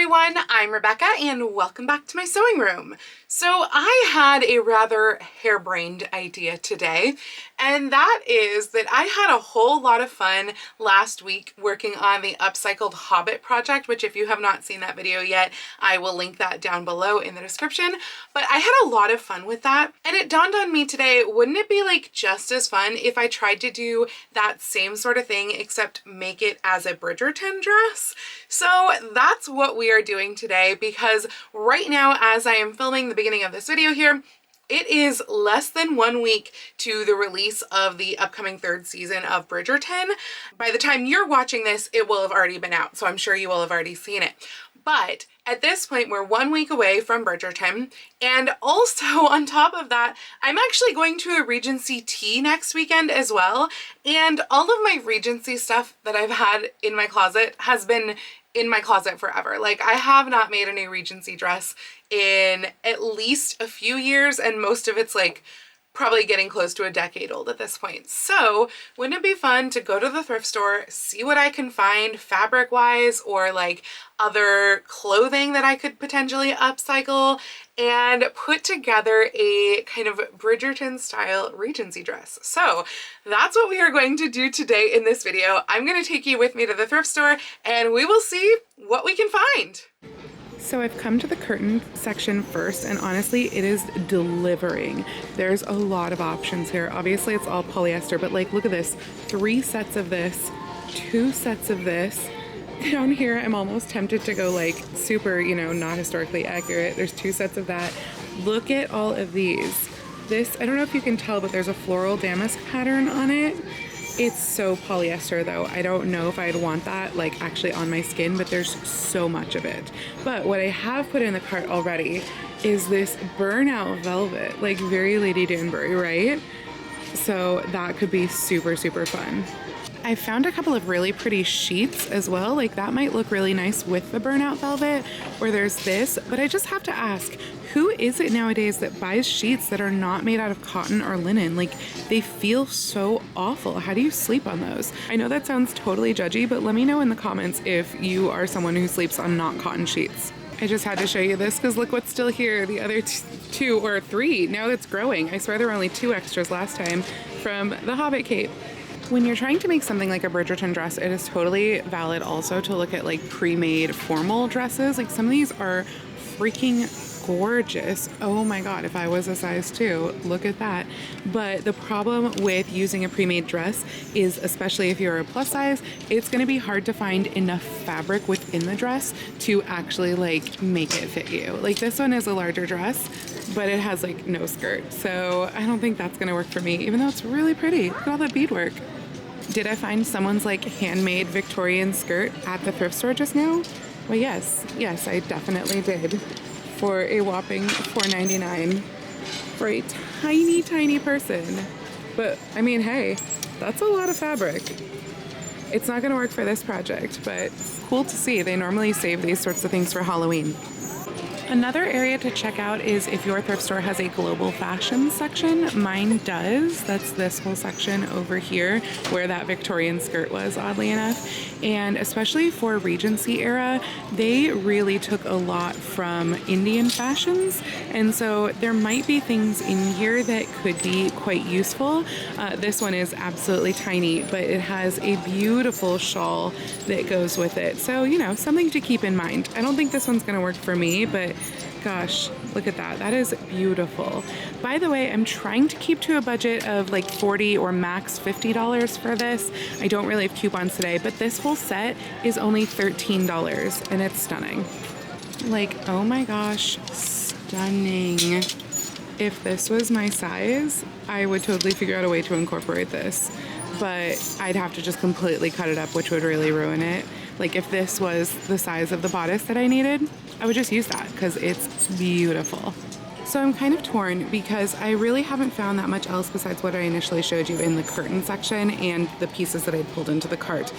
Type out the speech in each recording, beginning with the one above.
everyone, I'm Rebecca and welcome back to my sewing room. So I had a rather harebrained idea today, and that is that I had a whole lot of fun last week working on the Upcycled Hobbit project, which if you have not seen that video yet, I will link that down below in the description. But I had a lot of fun with that, and it dawned on me today, wouldn't it be like just as fun if I tried to do that same sort of thing except make it as a Bridgerton dress? So that's what we are doing today, because right now as I am filming the beginning of this video here, it is less than 1 week to the release of the upcoming 3rd season of Bridgerton. By the time you're watching this, it will have already been out, so I'm sure you will have already seen it. But at this point, we're 1 week away from Bridgerton, and also on top of that, I'm actually going to a Regency tea next weekend as well, and all of my Regency stuff that I've had in my closet has been in my closet forever. Like, I have not made a new Regency dress in at least a few years, and most of it's like probably getting close to a decade old at this point. So wouldn't it be fun to go to the thrift store, see what I can find fabric wise or like other clothing that I could potentially upcycle, and put together a kind of Bridgerton style Regency dress. So that's what we are going to do today in this video. I'm going to take you with me to the thrift store and we will see what we can find. So I've come to the curtain section first, and honestly, it is delivering. There's a lot of options here. Obviously, it's all polyester, but like, look at this. 3 sets of this, 2 sets of this. Down here, I'm almost tempted to go like super, you know, not historically accurate. There's 2 sets of that. Look at all of these. This, I don't know if you can tell, but there's a floral damask pattern on it. It's so polyester though. I don't know if I'd want that like actually on my skin, but there's so much of it. But what I have put in the cart already is this burnout velvet, like very Lady Danbury, right? So that could be super, super fun. I found a couple of really pretty sheets as well. Like that might look really nice with the burnout velvet, or there's this, but I just have to ask, who is it nowadays that buys sheets that are not made out of cotton or linen? Like, they feel so awful. How do you sleep on those? I know that sounds totally judgy, but let me know in the comments if you are someone who sleeps on not cotton sheets. I just had to show you this because look what's still here. The other 2 or 3, now it's growing. I swear there were only 2 extras last time from the Hobbit cape. When you're trying to make something like a Bridgerton dress, it is totally valid also to look at like pre-made formal dresses. Like some of these are freaking gorgeous. Oh my god, if I was a size 2, look at that. But the problem with using a pre-made dress is, especially if you're a plus size, it's going to be hard to find enough fabric within the dress to actually like make it fit you. Like this one is a larger dress, but it has like no skirt, so I don't think that's going to work for me, even though it's really pretty. Look at all that beadwork. Did I find someone's like handmade Victorian skirt at the thrift store just now? Well, yes, I definitely did. For a whopping $4.99 for a tiny, tiny person. But I mean, hey, that's a lot of fabric. It's not gonna work for this project, but cool to see. They normally save these sorts of things for Halloween. Another area to check out is if your thrift store has a global fashion section. Mine does. That's this whole section over here where that Victorian skirt was, oddly enough. And especially for Regency era, they really took a lot from Indian fashions. And so there might be things in here that could be quite useful. This one is absolutely tiny, but it has a beautiful shawl that goes with it. So, you know, something to keep in mind. I don't think this one's gonna work for me, but gosh, look at that. That is beautiful. By the way, I'm trying to keep to a budget of like $40 or max $50 for this. I don't really have coupons today, but this whole set is only $13 and it's stunning. Like, oh my gosh, stunning. If this was my size, I would totally figure out a way to incorporate this, but I'd have to just completely cut it up, which would really ruin it. Like if this was the size of the bodice that I needed, I would just use that because it's beautiful. So I'm kind of torn because I really haven't found that much else besides what I initially showed you in the curtain section and the pieces that I pulled into the cart.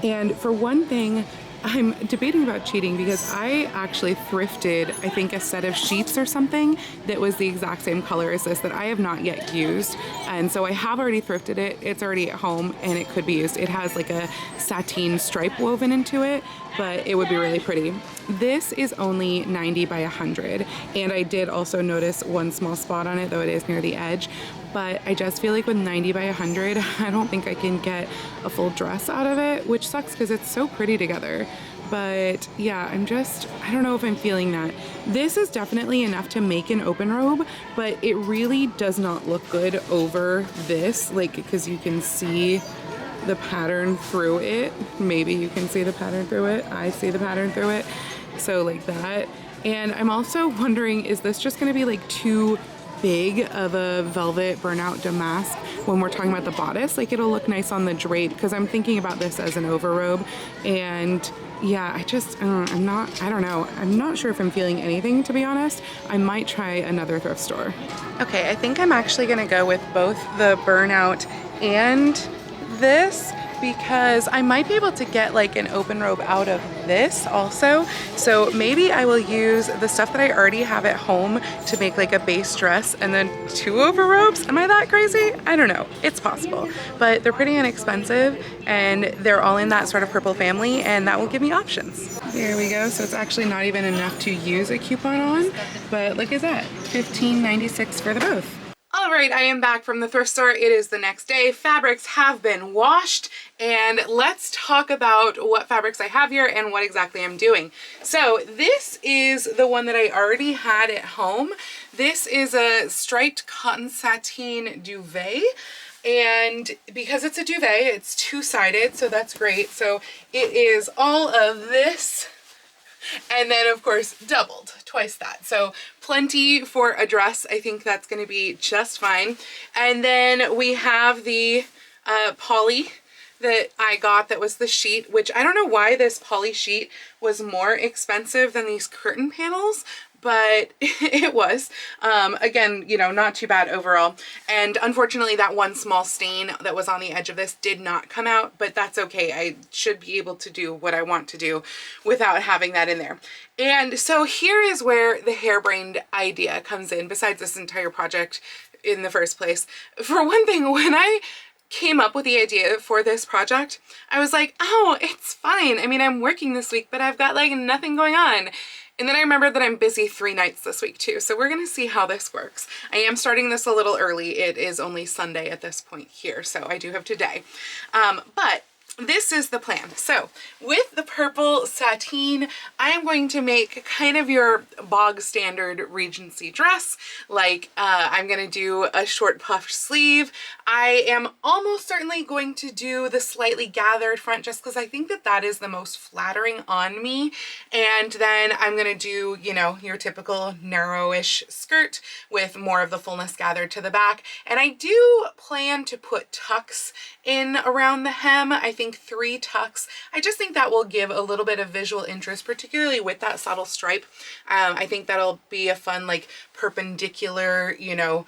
And for one thing, I'm debating about cheating because I actually thrifted, I think, a set of sheets or something that was the exact same color as this that I have not yet used. And so I have already thrifted it. It's already at home and it could be used. It has like a sateen stripe woven into it. but it would be really pretty. This is only 90 by 100, and I did also notice one small spot on it, though it is near the edge, but I just feel like with 90 by 100, I don't think I can get a full dress out of it, which sucks because it's so pretty together. But yeah, I don't know if I'm feeling that. This is definitely enough to make an open robe, but it really does not look good over this, like, because you can see the pattern through it. Maybe you can see the pattern through it. I see the pattern through it. So like that. And I'm also wondering, is this just gonna be like too big of a velvet burnout damask when we're talking about the bodice? Like, it'll look nice on the drape, because I'm thinking about this as an overrobe. And yeah, I don't know. I'm not sure if I'm feeling anything, to be honest. I might try another thrift store. Okay, I think I'm actually gonna go with both the burnout and this, because I might be able to get like an open robe out of this also. So maybe I will use the stuff that I already have at home to make like a base dress and then 2 overrobes. Am I that crazy? I don't know. It's possible, but they're pretty inexpensive and they're all in that sort of purple family, and that will give me options. There we go. So it's actually not even enough to use a coupon on, but look at that, $15.96 for the both. All right, I am back from the thrift store. It is the next day. Fabrics have been washed, and let's talk about what fabrics I have here and what exactly I'm doing. So this is the one that I already had at home. This is a striped cotton sateen duvet. And because it's a duvet, it's two-sided, so that's great. So it is all of this, and then of course doubled, twice that. So plenty for a dress. I think that's going to be just fine. And then we have the poly that I got, that was the sheet, which I don't know why this poly sheet was more expensive than these curtain panels, but it was. Again, you know, not too bad overall. And unfortunately that one small stain that was on the edge of this did not come out, but that's okay. I should be able to do what I want to do without having that in there. And so here is where the harebrained idea comes in, besides this entire project in the first place. For one thing, when I came up with the idea for this project, I was like, oh, it's fine. I mean, I'm working this week, but I've got like nothing going on. And then I remembered that I'm busy 3 nights this week too. So we're gonna see how this works. I am starting this a little early. It is only Sunday at this point here, so I do have today. But this is the plan. So with the purple sateen, I am going to make kind of your bog standard Regency dress. Like I'm gonna do a short puffed sleeve. I am almost certainly going to do the slightly gathered front, just because I think that that is the most flattering on me. And then I'm gonna do, you know, your typical narrowish skirt with more of the fullness gathered to the back. And I do plan to put tucks in around the hem. I think 3 tucks. I just think that will give a little bit of visual interest, particularly with that subtle stripe. I think that'll be a fun, like, perpendicular, you know,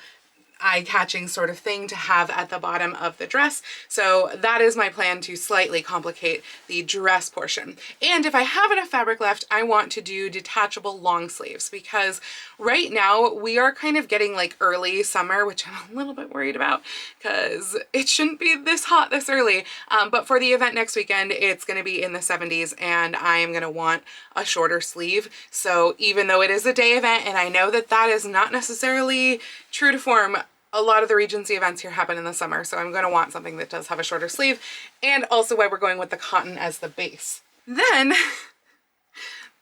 eye-catching sort of thing to have at the bottom of the dress. So that is my plan, to slightly complicate the dress portion. And if I have enough fabric left, I want to do detachable long sleeves, because right now we are kind of getting like early summer, which I'm a little bit worried about because it shouldn't be this hot this early. But for the event next weekend, it's going to be in the 70s and I am going to want a shorter sleeve. So even though it is a day event, and I know that that is not necessarily true to form, a lot of the Regency events here happen in the summer, so I'm going to want something that does have a shorter sleeve, and also why we're going with the cotton as the base. Then,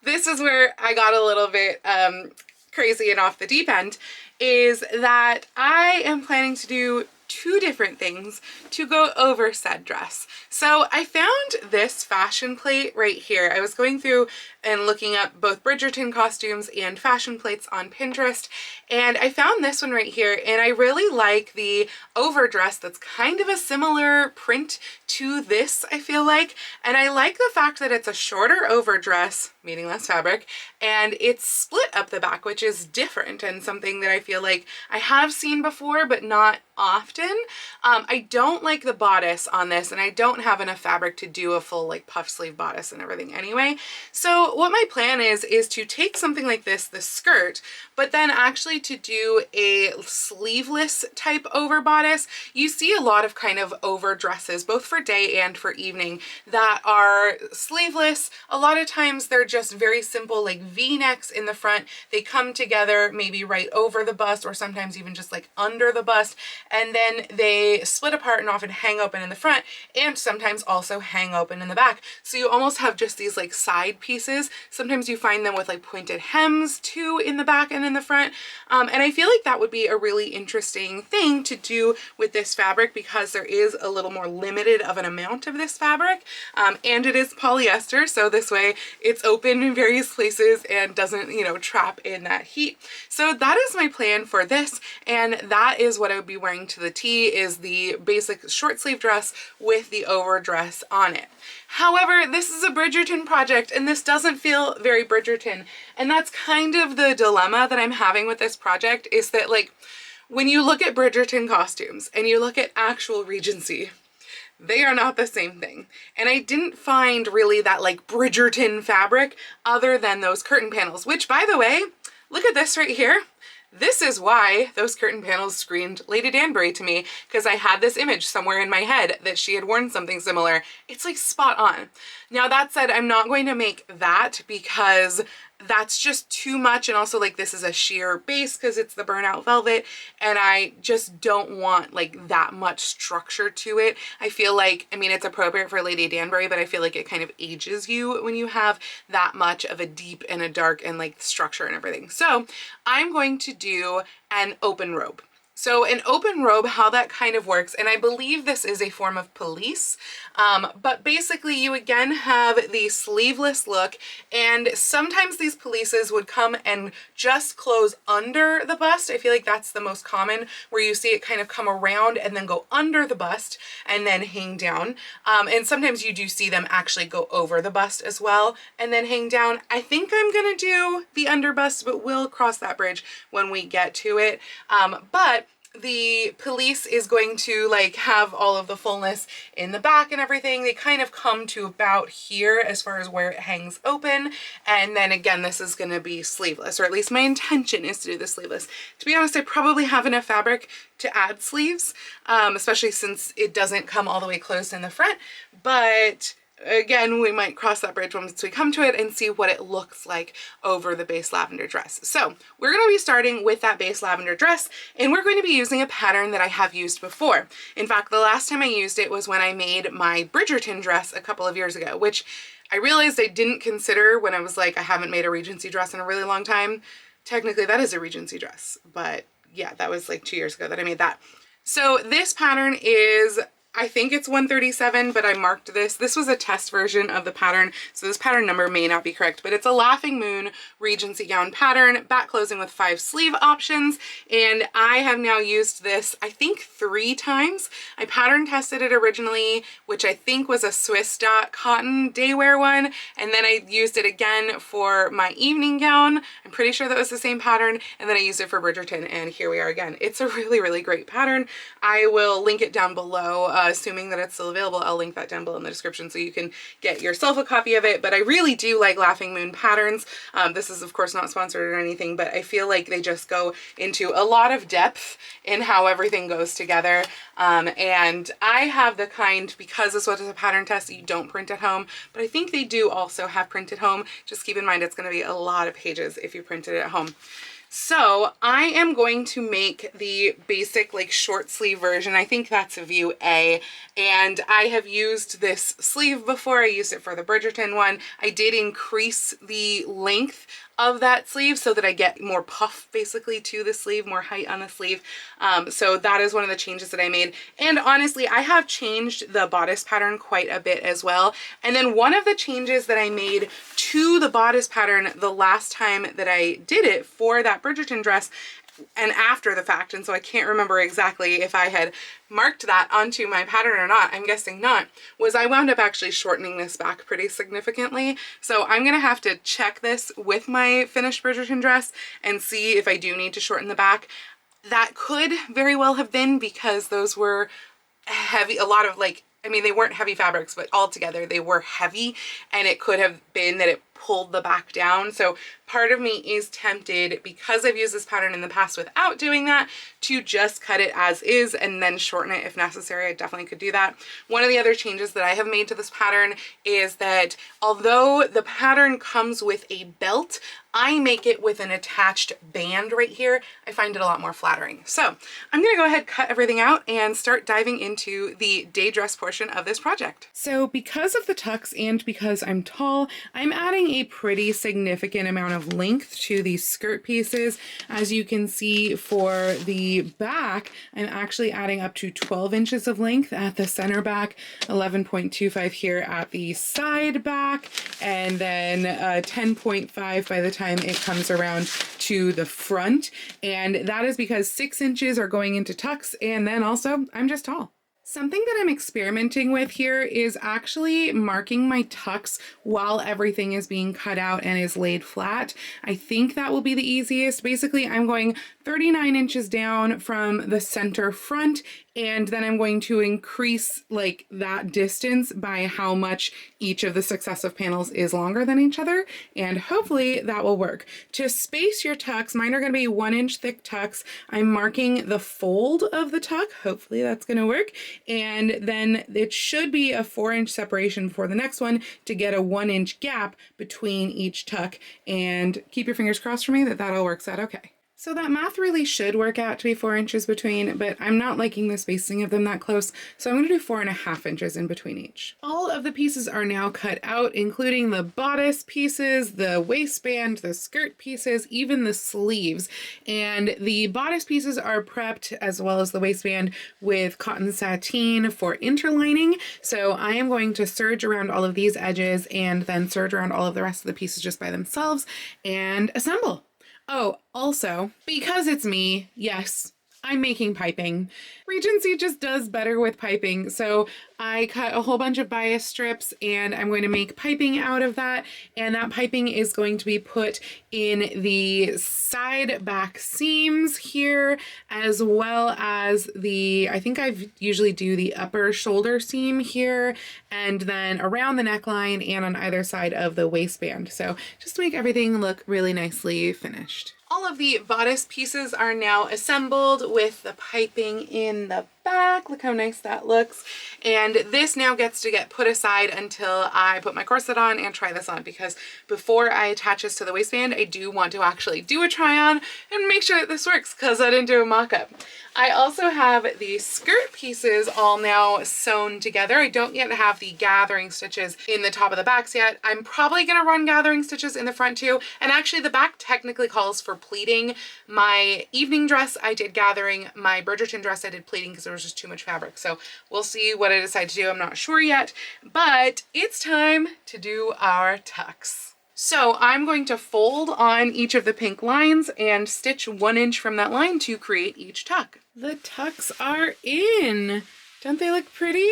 this is where I got a little bit crazy and off the deep end, is that I am planning to do 2 different things to go over said dress. So I found this fashion plate right here. I was going through and looking up both Bridgerton costumes and fashion plates on Pinterest, and I found this one right here, and I really like the overdress that's kind of a similar print to this, I feel like. And I like the fact that it's a shorter overdress, meaning less fabric, and it's split up the back, which is different and something that I feel like I have seen before, but not often. I don't like the bodice on this, and I don't have enough fabric to do a full like puff sleeve bodice and everything anyway. So what my plan is to take something like this skirt, but then actually to do a sleeveless type over bodice. You see a lot of kind of over dresses, both for day and for evening, that are sleeveless. A lot of times they're just very simple like V-necks in the front. They come together maybe right over the bust, or sometimes even just like under the bust, and then they split apart and often hang open in the front, and sometimes also hang open in the back. So you almost have just these like side pieces. Sometimes you find them with like pointed hems too in the back and in the front. And I feel like that would be a really interesting thing to do with this fabric, because there is a little more limited of an amount of this fabric, and it is polyester, so this way it's open in various places and doesn't, you know, trap in that heat. So that is my plan for this, and that is what I would be wearing to the T, is the basic short sleeve dress with the overdress on it. However, this is a Bridgerton project, and this doesn't feel very Bridgerton, and that's kind of the dilemma that I'm having with this project, is that like when you look at Bridgerton costumes and you look at actual Regency, they are not the same thing. And I didn't find really that like Bridgerton fabric other than those curtain panels, which, by the way, look at this right here. This is why those curtain panels screamed Lady Danbury to me, because I had this image somewhere in my head that she had worn something similar. It's like spot on. Now that said, I'm not going to make that because that's just too much, and also like this is a sheer base because it's the burnout velvet, and I just don't want like that much structure to it. I feel like, I mean, it's appropriate for Lady Danbury, but I feel like it kind of ages you when you have that much of a deep and a dark and like structure and everything. So I'm going to do an open robe. So an open robe, how that kind of works, and I believe this is a form of pelisse, but basically you again have the sleeveless look, and sometimes these pelisses would come and just close under the bust. I feel like that's the most common, where you see it kind of come around and then go under the bust and then hang down. And sometimes you do see them actually go over the bust as well and then hang down. I think I'm gonna do the under bust, but we'll cross that bridge when we get to it. But the pelisse is going to like have all of the fullness in the back and everything. They kind of come to about here as far as where it hangs open, and then again this is going to be sleeveless, or at least my intention is to do the sleeveless. To be honest, I probably have enough fabric to add sleeves, especially since it doesn't come all the way closed in the front, but again, we might cross that bridge once we come to it and see what it looks like over the base lavender dress. So we're going to be starting with that base lavender dress, and we're going to be using a pattern that I have used before. In fact, the last time I used it was when I made my Bridgerton dress a couple of years ago, which I realized I didn't consider when I was like, I haven't made a Regency dress in a really long time. Technically that is a Regency dress, but yeah, that was like 2 years ago that I made that. So this pattern is, I think it's 137, but I marked this. This was a test version of the pattern, so this pattern number may not be correct, but it's a Laughing Moon Regency gown pattern, back closing with 5 sleeve options, and I have now used this, I think 3 times. I pattern tested it originally, which I think was a Swiss dot cotton daywear one, and then I used it again for my evening gown. I'm pretty sure that was the same pattern, and then I used it for Bridgerton, and here we are again. It's a really, really great pattern. I will link it down below. Assuming that it's still available, I'll link that down below in the description so you can get yourself a copy of it. But I really do like Laughing Moon patterns. This is of course not sponsored or anything, but I feel like they just go into a lot of depth in how everything goes together. And I have the kind, because this was a pattern test, you don't print at home, but I think they do also have print at home. Just keep in mind it's going to be a lot of pages if you print it at home. So I am going to make the basic like short sleeve version. I think that's a view A, and I have used this sleeve before. I used it for the Bridgerton one. I did increase the length of that sleeve so that I get more puff basically to the sleeve, more height on the sleeve. So that is one of the changes that I made. And honestly, I have changed the bodice pattern quite a bit as well. And then one of the changes that I made to the bodice pattern the last time that I did it for that Bridgerton dress, and after the fact, and so I can't remember exactly if I had marked that onto my pattern or not, I'm guessing not, was I wound up actually shortening this back pretty significantly. So I'm gonna have to check this with my finished Bridgerton dress and see if I do need to shorten the back. that could very well have been because those were heavy, a lot of like, I mean, they weren't heavy fabrics, but altogether they were heavy, and it could have been that it pulled the back down. So part of me is tempted, because I've used this pattern in the past without doing that, to just cut it as is and then shorten it if necessary. I definitely could do that. One of the other changes that I have made to this pattern is that although the pattern comes with a belt, I make it with an attached band right here. I find it a lot more flattering. So I'm gonna go ahead, cut everything out, and start diving into the day dress portion of this project. So because of the tucks and because I'm tall, I'm adding a pretty significant amount of length to these skirt pieces. As you can see, for the back, I'm actually adding up to 12 inches of length at the center back, 11.25 here at the side back, and then 10.5 by the time it comes around to the front. And that is because 6 inches are going into tucks, and then also I'm just tall. Something that I'm experimenting with here is actually marking my tucks while everything is being cut out and is laid flat. I think that will be the easiest. Basically, I'm going 39 inches down from the center front, and then I'm going to increase like that distance by how much each of the successive panels is longer than each other, and hopefully that will work. To space your tucks, mine are going to be 1 inch thick tucks. I'm marking the fold of the tuck. Hopefully that's going to work. And then it should be a 4-inch separation for the next one to get a 1-inch gap between each tuck. And keep your fingers crossed for me that that all works out okay. So that math really should work out to be 4 inches between, but I'm not liking the spacing of them that close, so I'm going to do 4.5 inches in between each. All of the pieces are now cut out, including the bodice pieces, the waistband, the skirt pieces, even the sleeves. And the bodice pieces are prepped, as well as the waistband, with cotton sateen for interlining. So I am going to serge around all of these edges and then serge around all of the rest of the pieces just by themselves and assemble. Oh, also, because it's me, yes, I'm making piping. Regency just does better with piping. So I cut a whole bunch of bias strips, and I'm going to make piping out of that. And that piping is going to be put in the side back seams here, as well as the, I think I usually do the upper shoulder seam here, and then around the neckline and on either side of the waistband. So just to make everything look really nicely finished. All of the bodice pieces are now assembled with the piping in the back. Look how nice that looks. And this now gets to get put aside until I put my corset on and try this on, because before I attach this to the waistband, I do want to actually do a try on and make sure that this works, because I didn't do a mock-up. I also have the skirt pieces all now sewn together. I don't yet have the gathering stitches in the top of the backs yet. I'm probably going to run gathering stitches in the front too. And actually the back technically calls for pleating. My evening dress, I did gathering. My Bridgerton dress, I did pleating because there was just too much fabric. So we'll see what I decide to do. I'm not sure yet, but it's time to do our tucks. So I'm going to fold on each of the pink lines and stitch 1 inch from that line to create each tuck. The tucks are in. Don't they look pretty?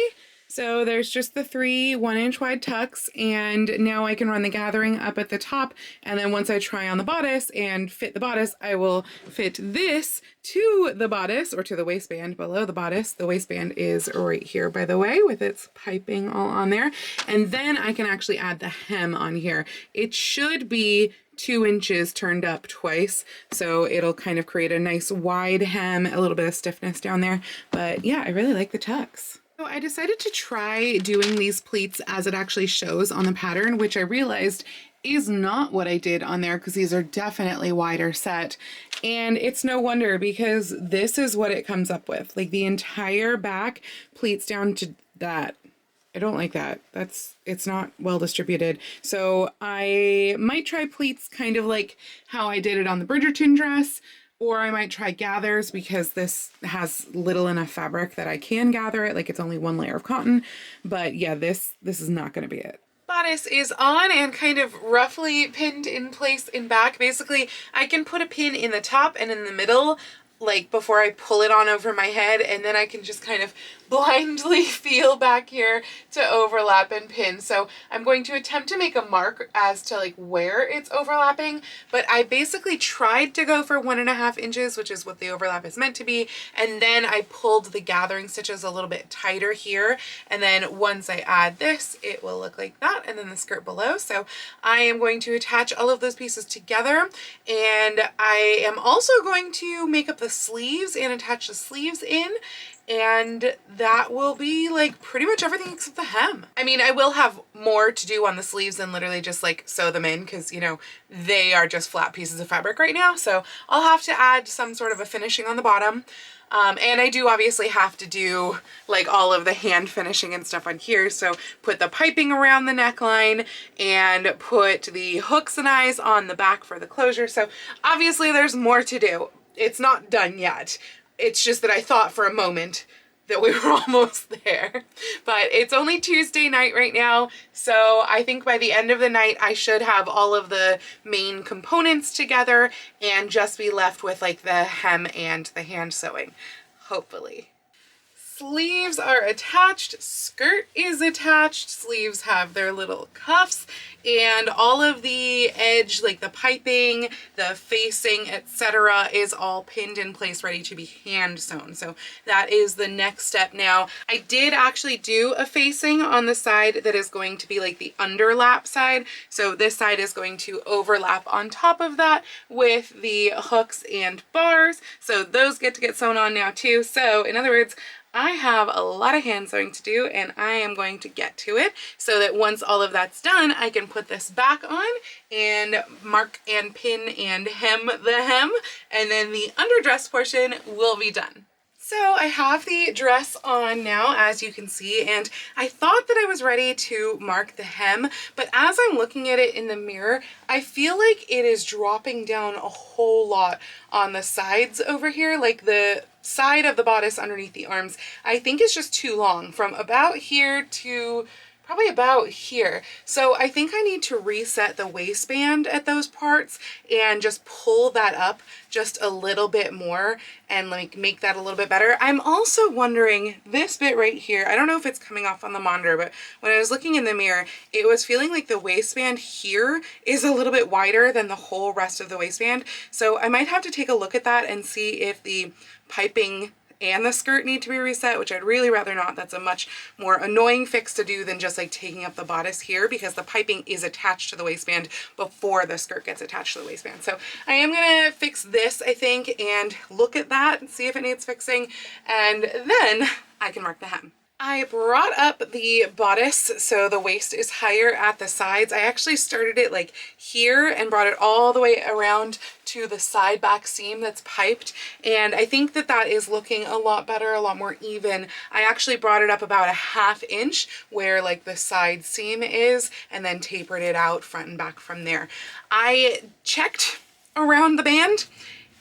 So there's just the 3 1-inch wide tucks, and now I can run the gathering up at the top, and then once I try on the bodice and fit the bodice, I will fit this to the bodice, or to the waistband below the bodice. The waistband is right here, by the way, with its piping all on there. And then I can actually add the hem on here. It should be 2 inches turned up twice, so it'll kind of create a nice wide hem, a little bit of stiffness down there. But yeah, I really like the tucks. So I decided to try doing these pleats as it actually shows on the pattern, which I realized is not what I did on there, because these are definitely wider set. And it's no wonder, because this is what it comes up with. Like the entire back pleats down to that. I don't like that. It's not well distributed. So I might try pleats kind of like how I did it on the Bridgerton dress, or I might try gathers, because this has little enough fabric that I can gather it, like it's only 1 layer of cotton. But yeah, this is not going to be it. Bodice is on and kind of roughly pinned in place in back. Basically, I can put a pin in the top and in the middle, like before I pull it on over my head, and then I can just kind of blindly feel back here to overlap and pin. So I'm going to attempt to make a mark as to like where it's overlapping, but I basically tried to go for 1.5 inches, which is what the overlap is meant to be. And then I pulled the gathering stitches a little bit tighter here. And then once I add this, it will look like that. And then the skirt below. So I am going to attach all of those pieces together. And I am also going to make up the sleeves and attach the sleeves in. And that will be like pretty much everything except the hem. I mean, I will have more to do on the sleeves than literally just like sew them in, because, you know, they are just flat pieces of fabric right now. So I'll have to add some sort of a finishing on the bottom. And I do obviously have to do like all of the hand finishing and stuff on here. So put the piping around the neckline and put the hooks and eyes on the back for the closure. So obviously there's more to do. It's not done yet. It's just that I thought for a moment that we were almost there. But it's only Tuesday night right now, so I think by the end of the night I should have all of the main components together and just be left with like the hem and the hand sewing, hopefully. Sleeves are attached, skirt is attached, sleeves have their little cuffs, and all of the edge, like the piping, the facing, etc. is all pinned in place, ready to be hand sewn. So that is the next step now. I did actually do a facing on the side that is going to be like the underlap side. So this side is going to overlap on top of that with the hooks and bars. So those get to get sewn on now too. So in other words, I have a lot of hand sewing to do, and I am going to get to it so that once all of that's done, I can put this back on and mark and pin and hem the hem, and then the underdress portion will be done. So I have the dress on now, as you can see, and I thought that I was ready to mark the hem, but as I'm looking at it in the mirror, I feel like it is dropping down a whole lot on the sides over here, like the side of the bodice underneath the arms. I think it's just too long, from about here to probably about here. So I think I need to reset the waistband at those parts and just pull that up just a little bit more and like make that a little bit better. I'm also wondering this bit right here, I don't know if it's coming off on the monitor, but when I was looking in the mirror, it was feeling like the waistband here is a little bit wider than the whole rest of the waistband. So I might have to take a look at that and see if the piping and the skirt need to be reset, which I'd really rather not. That's a much more annoying fix to do than just like taking up the bodice here, because the piping is attached to the waistband before the skirt gets attached to the waistband. So I am gonna fix this, I think, and look at that and see if it needs fixing, and then I can mark the hem. I brought up the bodice so the waist is higher at the sides. I actually started it like here and brought it all the way around to the side back seam that's piped, and I think that that is looking a lot better, a lot more even. I actually brought it up about a 1/2 inch where like the side seam is, and then tapered it out front and back from there. I checked around the band.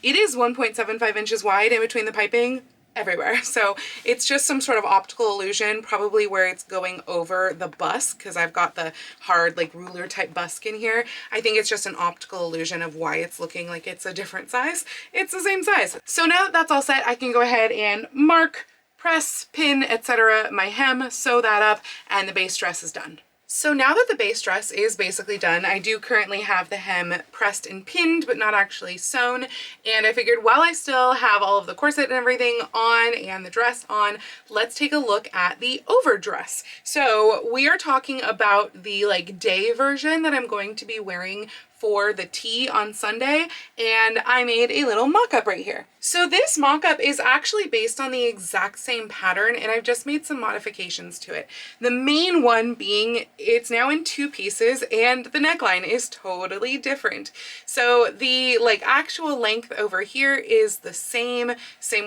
It is 1.75 inches wide in between the piping everywhere. So it's just some sort of optical illusion, probably where it's going over the busk, because I've got the hard like ruler type busk in here. I think it's just an optical illusion of why it's looking like it's a different size. It's the same size. So now that that's all set, I can go ahead and mark, press, pin, etc. my hem, sew that up, and the base dress is done. So now that the base dress is basically done, I do currently have the hem pressed and pinned, but not actually sewn. And I figured while I still have all of the corset and everything on and the dress on, let's take a look at the overdress. So we are talking about the like day version that I'm going to be wearing for the tea on Sunday, and I made a little mock-up right here. So this mock-up is actually based on the exact same pattern, and I've just made some modifications to it. The main one being it's now in 2 pieces and the neckline is totally different. So the like actual length over here is the same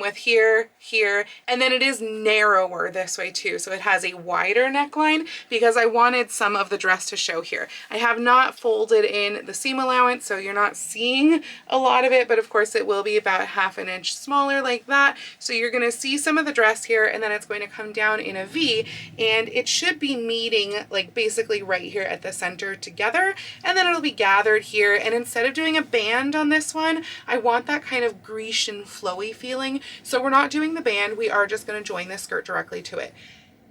with here, here, and then it is narrower this way too. So it has a wider neckline because I wanted some of the dress to show here. I have not folded in the seam allowance, so you're not seeing a lot of it, but of course it will be about 1/2 inch smaller like that. So you're gonna see some of the dress here, and then it's going to come down in a V, and it should be meeting like basically right here at the center together, and then it'll be gathered here. And instead of doing a band on this one, I want that kind of Grecian flowy feeling. So we're not doing the band, we are just gonna join the skirt directly to it.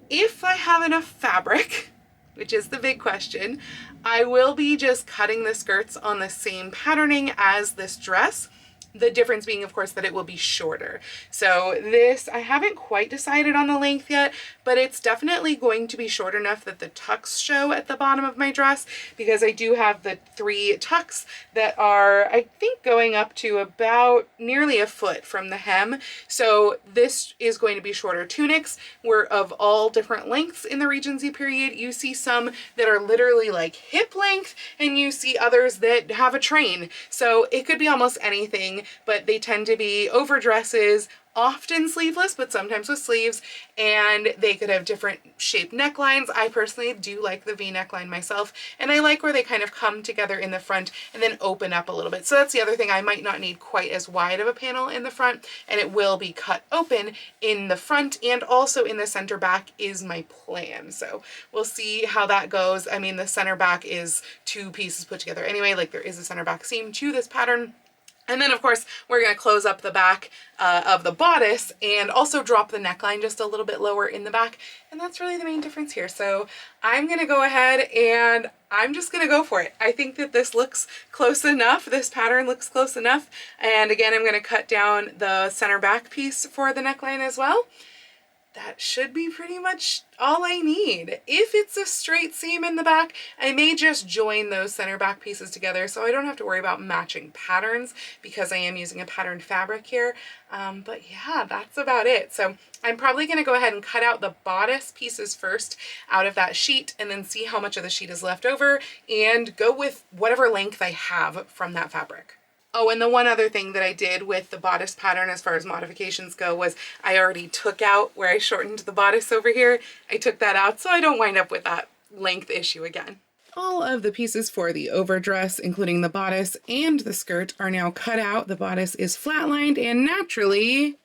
If I have enough fabric, which is the big question, I will be just cutting the skirts on the same patterning as this dress. The difference being, of course, that it will be shorter. So this, I haven't quite decided on the length yet, but it's definitely going to be short enough that the tucks show at the bottom of my dress, because I do have the 3 tucks that are, I think, going up to about nearly a foot from the hem. So this is going to be shorter tunics. We're of all different lengths in the Regency period. You see some that are literally like hip length, and you see others that have a train. So it could be almost anything, but they tend to be overdresses, often sleeveless, but sometimes with sleeves, and they could have different shaped necklines. I personally do like the V neckline myself, and I like where they kind of come together in the front and then open up a little bit. So that's the other thing, I might not need quite as wide of a panel in the front, and it will be cut open in the front and also in the center back is my plan. So we'll see how that goes. I mean, the center back is 2 pieces put together anyway, like there is a center back seam to this pattern. And then of course we're going to close up the back of the bodice and also drop the neckline just a little bit lower in the back. And that's really the main difference here. So I'm going to go ahead and I'm just going to go for it. I think that this looks close enough. This pattern looks close enough. And again, I'm going to cut down the center back piece for the neckline as well. That should be pretty much all I need. If it's a straight seam in the back, I may just join those center back pieces together so I don't have to worry about matching patterns, because I am using a patterned fabric here. But yeah, that's about it. So I'm probably going to go ahead and cut out the bodice pieces first out of that sheet, and then see how much of the sheet is left over and go with whatever length I have from that fabric. Oh, and the one other thing that I did with the bodice pattern as far as modifications go was I already took out where I shortened the bodice over here. I took that out so I don't wind up with that length issue again. All of the pieces for the overdress, including the bodice and the skirt, are now cut out. The bodice is flatlined, and naturally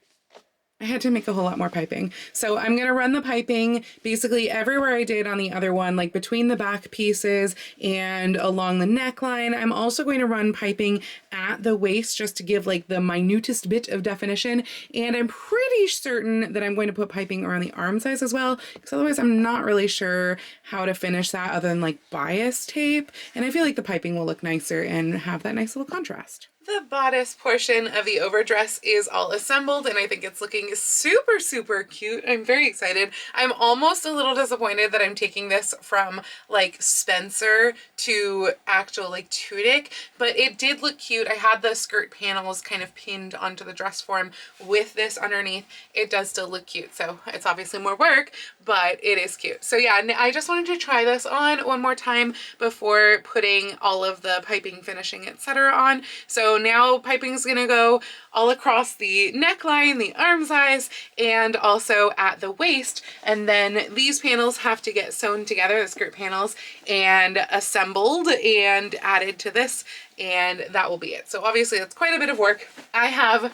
I had to make a whole lot more piping. So I'm going to run the piping basically everywhere I did on the other one, like between the back pieces and along the neckline. I'm also going to run piping at the waist just to give like the minutest bit of definition. And I'm pretty certain that I'm going to put piping around the arm size as well, because otherwise I'm not really sure how to finish that other than like bias tape. And I feel like the piping will look nicer and have that nice little contrast. The bodice portion of the overdress is all assembled, and I think it's looking super, super cute. I'm very excited. I'm almost a little disappointed that I'm taking this from like Spencer to actual like tunic, but it did look cute. I had the skirt panels kind of pinned onto the dress form with this underneath. It does still look cute, so it's obviously more work, but it is cute. So yeah, I just wanted to try this on one more time before putting all of the piping, finishing, etc. on. So now piping is going to go all across the neckline, the arm size, and also at the waist. And then these panels have to get sewn together, the skirt panels, and assembled and added to this, and that will be it. So obviously that's quite a bit of work. I have,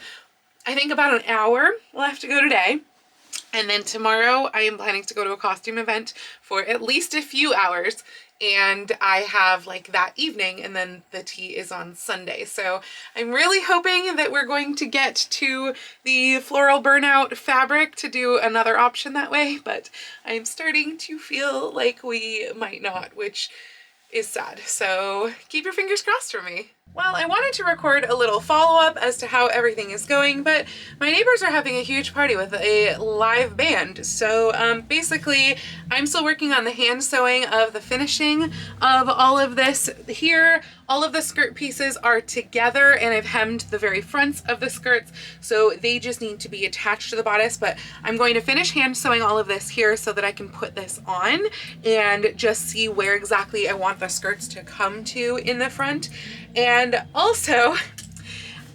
I think, about an hour left to go today. And then tomorrow I am planning to go to a costume event for at least a few hours, and I have like that evening, and then the tea is on Sunday. So I'm really hoping that we're going to get to the floral burnout fabric to do another option that way, but I'm starting to feel like we might not, which is sad. So keep your fingers crossed for me. Well, I wanted to record a little follow-up as to how everything is going, but my neighbors are having a huge party with a live band. So basically, I'm still working on the hand sewing of the finishing of all of this here. All of the skirt pieces are together, and I've hemmed the very fronts of the skirts, so they just need to be attached to the bodice. But I'm going to finish hand sewing all of this here so that I can put this on and just see where exactly I want the skirts to come to in the front. And also,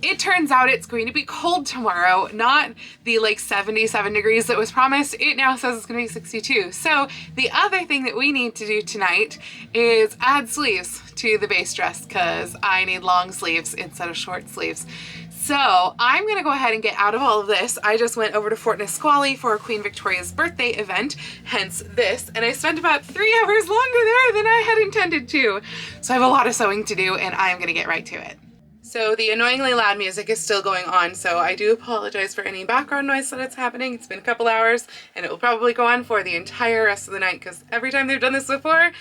It turns out it's going to be cold tomorrow, not the like 77 degrees that was promised. It now says it's going to be 62. So the other thing that we need to do tonight is add sleeves to the base dress because I need long sleeves instead of short sleeves. So I'm gonna go ahead and get out of all of this. I just went over to Fort Nisqually for Queen Victoria's birthday event, hence this, and I spent about 3 hours longer there than I had intended to. So I have a lot of sewing to do and I'm gonna get right to it. So the annoyingly loud music is still going on, so I do apologize for any background noise that it's happening. It's been a couple hours and it will probably go on for the entire rest of the night because every time they've done this before,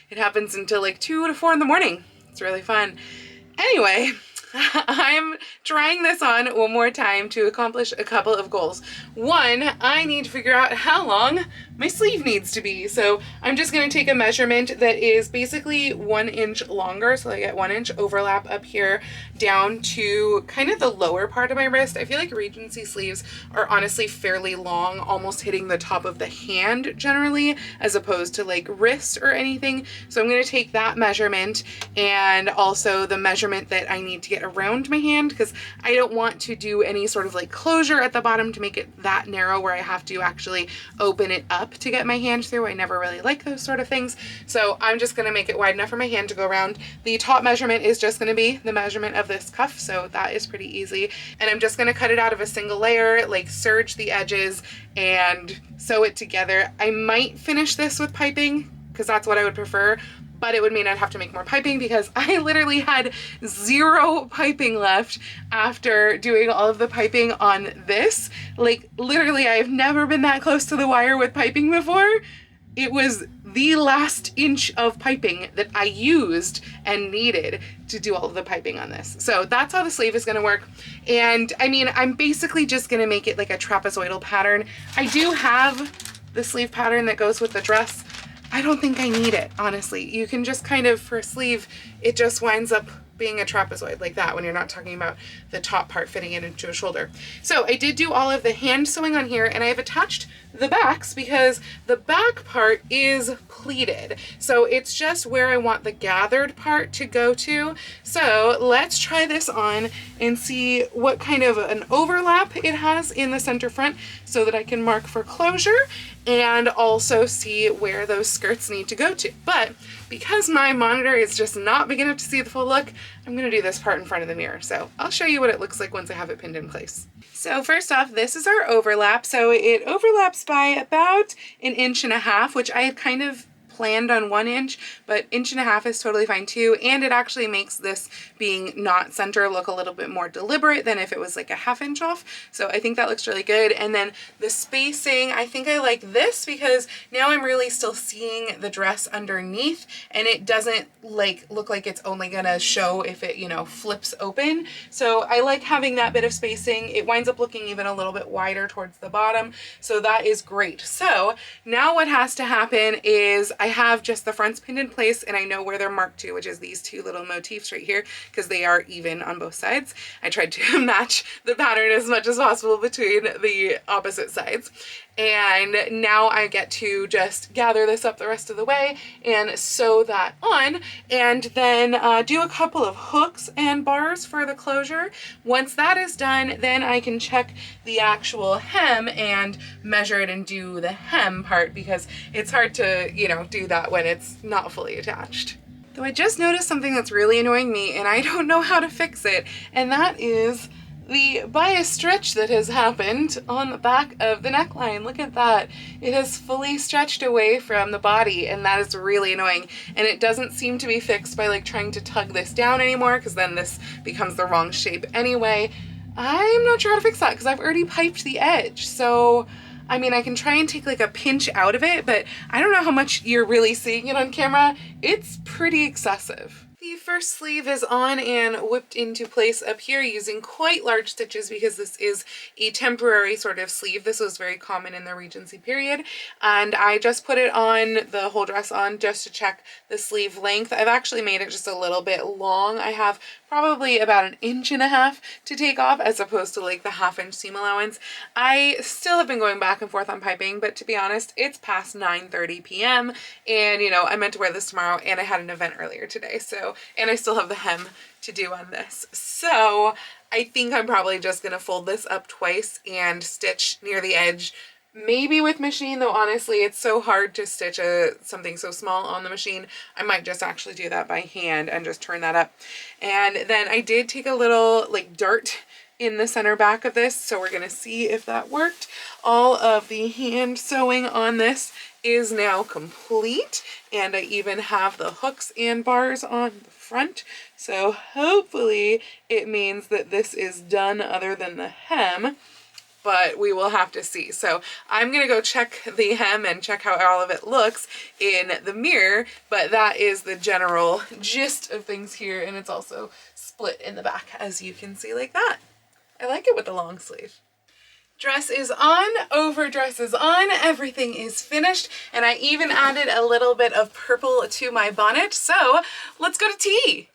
it happens until like 2 to 4 in the morning. It's really fun. Anyway, I'm trying this on one more time to accomplish a couple of goals. One, I need to figure out how long my sleeve needs to be. So I'm just going to take a measurement that is basically 1 inch longer. So I get 1 inch overlap up here down to kind of the lower part of my wrist. I feel like Regency sleeves are honestly fairly long, almost hitting the top of the hand generally, as opposed to like wrist or anything. So I'm going to take that measurement and also the measurement that I need to get around my hand because I don't want to do any sort of like closure at the bottom to make it that narrow where I have to actually open it up to get my hand through. I never really like those sort of things. So I'm just going to make it wide enough for my hand to go around. The top measurement is just going to be the measurement of this cuff. So that is pretty easy. And I'm just going to cut it out of a single layer, like serge the edges and sew it together. I might finish this with piping because that's what I would prefer, but it would mean I'd have to make more piping because I literally had 0 piping left after doing all of the piping on this. Like literally I've never been that close to the wire with piping before. It was the last inch of piping that I used and needed to do all of the piping on this. So that's how the sleeve is gonna work. And I mean, I'm basically just gonna make it like a trapezoidal pattern. I do have the sleeve pattern that goes with the dress. I don't think I need it, honestly. You can just kind of, for a sleeve, it just winds up being a trapezoid like that when you're not talking about the top part fitting it into a shoulder. So I did do all of the hand sewing on here and I have attached the backs because the back part is pleated. So it's just where I want the gathered part to go to. So let's try this on and see what kind of an overlap it has in the center front so that I can mark for closure and also see where those skirts need to go to. But because my monitor is just not big enough to see the full look, I'm gonna do this part in front of the mirror. So I'll show you what it looks like once I have it pinned in place. So first off, this is our overlap. So it overlaps by about 1.5 inches, which I had kind of planned on 1 inch, but 1.5 inches is totally fine too. And it actually makes this being not center look a little bit more deliberate than if it was like a 1/2 inch off. So I think that looks really good. And then the spacing, I think I like this because now I'm really still seeing the dress underneath and it doesn't like look like it's only gonna show if it, you know, flips open. So I like having that bit of spacing. It winds up looking even a little bit wider towards the bottom. So that is great. So now what has to happen is I have just the fronts pinned in place and I know where they're marked to, which is these 2 little motifs right here because they are even on both sides. I tried to match the pattern as much as possible between the opposite sides. And now I get to just gather this up the rest of the way and sew that on and then do a couple of hooks and bars for the closure. Once that is done, then I can check the actual hem and measure it and do the hem part because it's hard to, you know, do that when it's not fully attached. Though I just noticed something that's really annoying me and I don't know how to fix it, and that is the bias stretch that has happened on the back of the neckline. Look at that. It has fully stretched away from the body and that is really annoying. And it doesn't seem to be fixed by like trying to tug this down anymore because then this becomes the wrong shape anyway. I'm not sure how to fix that because I've already piped the edge. So I mean, I can try and take like a pinch out of it, but I don't know how much you're really seeing it on camera. It's pretty excessive. The first sleeve is on and whipped into place up here using quite large stitches because this is a temporary sort of sleeve. This was very common in the Regency period. And I just put it on, the whole dress on, just to check the sleeve length. I've actually made it just a little bit long. I have probably about 1.5 inches to take off as opposed to like the 1/2 inch seam allowance. I still have been going back and forth on piping, but to be honest, it's past 9:30 p.m. and you know, I meant to wear this tomorrow and I had an event earlier today. So So, and I still have the hem to do on this. So I think I'm probably just gonna fold this up twice and stitch near the edge, maybe with machine, though honestly it's so hard to stitch something so small on the machine. I might just actually do that by hand and just turn that up. And then I did take a little like dart in the center back of this, so we're gonna see if that worked. All of the hand sewing on this is now complete, and I even have the hooks and bars on the front, so hopefully it means that this is done other than the hem, but we will have to see. So I'm gonna go check the hem and check how all of it looks in the mirror, but that is the general gist of things here, and it's also split in the back, as you can see, like that. I like it with the long sleeve. Dress is on, overdress is on, everything is finished, and I even added a little bit of purple to my bonnet, so let's go to tea.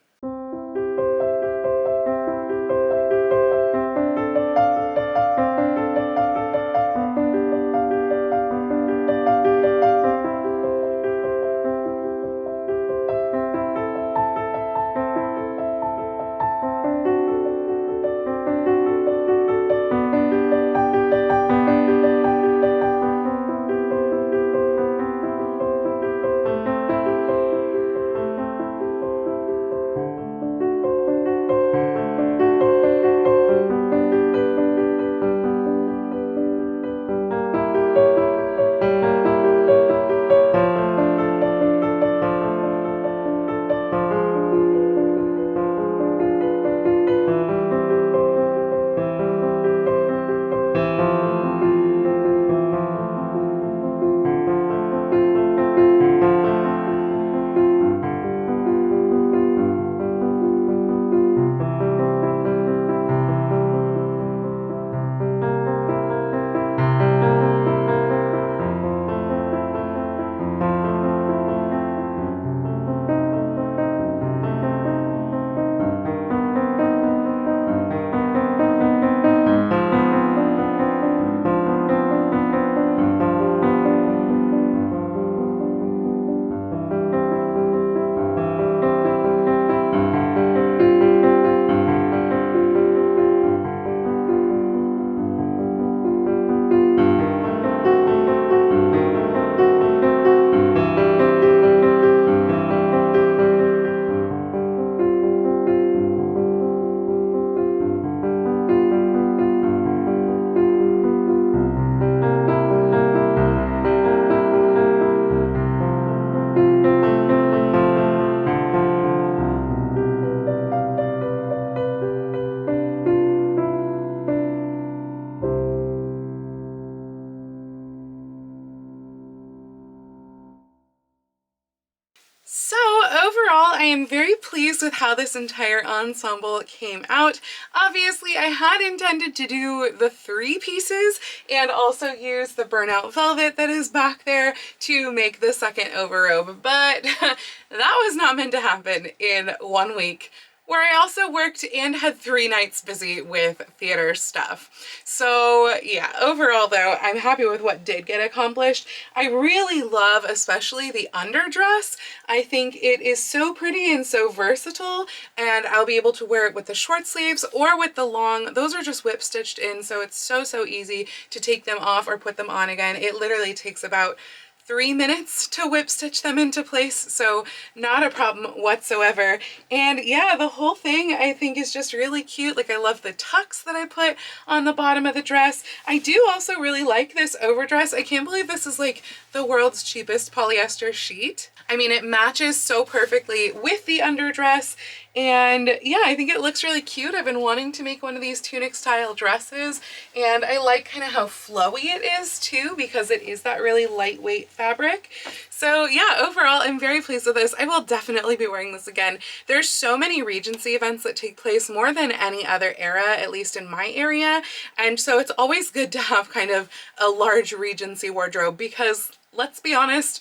So overall, I am very pleased with how this entire ensemble came out. Obviously, I had intended to do the 3 pieces and also use the burnout velvet that is back there to make the second overrobe, but that was not meant to happen in 1 week, where I also worked and had 3 nights busy with theater stuff. So yeah, overall though, I'm happy with what did get accomplished. I really love especially the underdress. I think it is so pretty and so versatile, and I'll be able to wear it with the short sleeves or with the long. Those are just whip stitched in, so it's so easy to take them off or put them on again. It literally takes about 3 minutes to whip stitch them into place, so not a problem whatsoever. And yeah, the whole thing I think is just really cute. Like, I love the tucks that I put on the bottom of the dress. I do also really like this overdress. I can't believe this is like the world's cheapest polyester sheet. I mean, it matches so perfectly with the underdress, and yeah, I think it looks really cute. I've been wanting to make one of these tunic style dresses, and I like kind of how flowy it is too, because it is that really lightweight fabric. So yeah, overall, I'm very pleased with this. I will definitely be wearing this again. There's so many Regency events that take place, more than any other era, at least in my area, and so it's always good to have kind of a large Regency wardrobe because, let's be honest,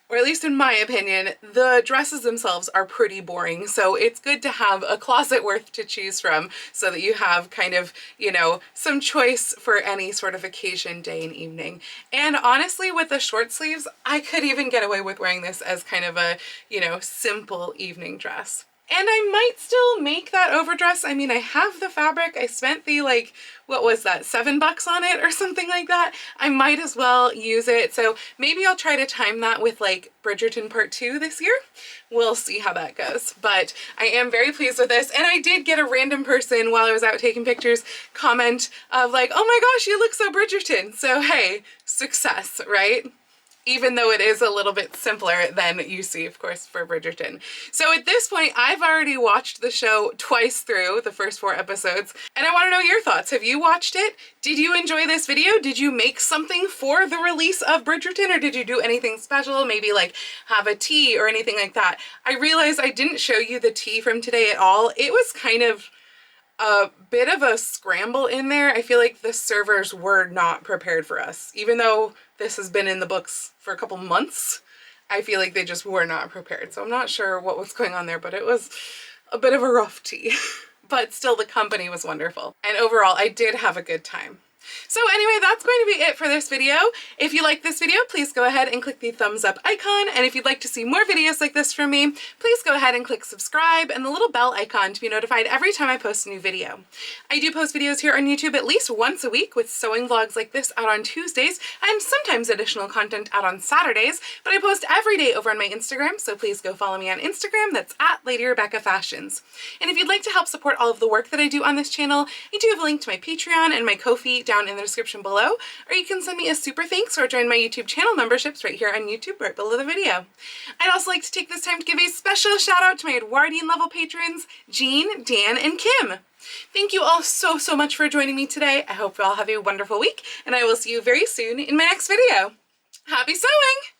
or at least in my opinion, the dresses themselves are pretty boring. So it's good to have a closet worth to choose from so that you have kind of, you know, some choice for any sort of occasion, day and evening. And honestly, with the short sleeves, I could even get away with wearing this as kind of a, you know, simple evening dress. And I might still make that overdress. I mean, I have the fabric. I spent the, like, what was that, $7 on it or something like that. I might as well use it. So maybe I'll try to time that with like Bridgerton Part 2 this year. We'll see how that goes. But I am very pleased with this. And I did get a random person while I was out taking pictures comment of like, oh my gosh, you look so Bridgerton. So hey, success, right? Even though it is a little bit simpler than you see, of course, for Bridgerton. So at this point, I've already watched the show twice through, the first 4 episodes, and I want to know your thoughts. Have you watched it? Did you enjoy this video? Did you make something for the release of Bridgerton, or did you do anything special? Maybe like have a tea or anything like that? I realized I didn't show you the tea from today at all. It was kind of a bit of a scramble in there. I feel like the servers were not prepared for us. Even though this has been in the books for a couple months, I feel like they just were not prepared. So I'm not sure what was going on there, but it was a bit of a rough tea. But still, the company was wonderful. And overall, I did have a good time. So anyway, that's going to be it for this video. If you like this video, please go ahead and click the thumbs up icon. And if you'd like to see more videos like this from me, please go ahead and click subscribe and the little bell icon to be notified every time I post a new video. I do post videos here on YouTube at least once a week, with sewing vlogs like this out on Tuesdays and sometimes additional content out on Saturdays, but I post every day over on my Instagram, so please go follow me on Instagram. That's at Lady Rebecca Fashions. And if you'd like to help support all of the work that I do on this channel, I do have a link to my Patreon and my Ko-fi down in the description below, or you can send me a super thanks or join my YouTube channel memberships right here on YouTube right below the video. I'd also like to take this time to give a special shout out to my Edwardian level patrons, Jean, Dan, and Kim. Thank you all so much for joining me today. I hope you all have a wonderful week, and I will see you very soon in my next video. Happy sewing!